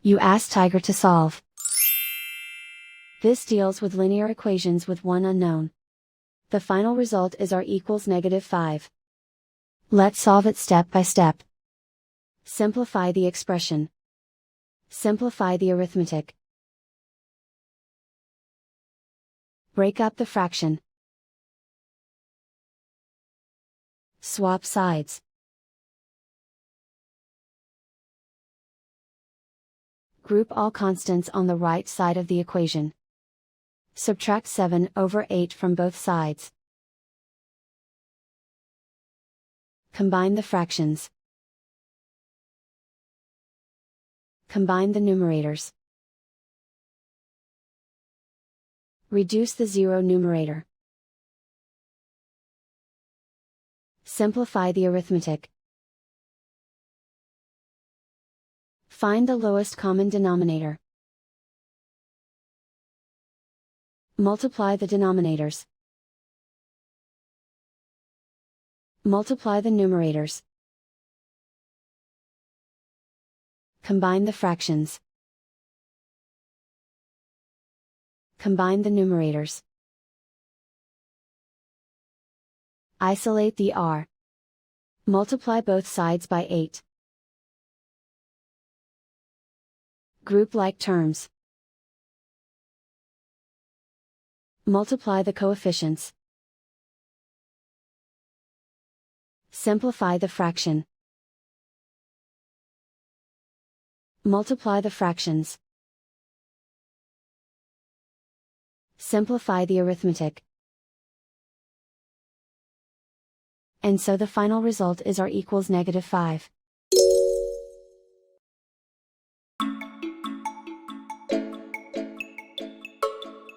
You ask Tiger to solve. This deals with linear equations with one unknown. The final result is r equals -5. Let's solve it step by step. Simplify the expression. Simplify the arithmetic. Break up the fraction. Swap sides. Group all constants on the right side of the equation. Subtract 7/8 from both sides. Combine the fractions. Combine the numerators. Reduce the zero numerator. Simplify the arithmetic. Find the lowest common denominator. Multiply the denominators. Multiply the numerators. Combine the fractions. Combine the numerators. Isolate the r. Multiply both sides by 8. Group like terms. Multiply the coefficients. Simplify the fraction. Multiply the fractions. Simplify the arithmetic. And so the final result is r equals -5.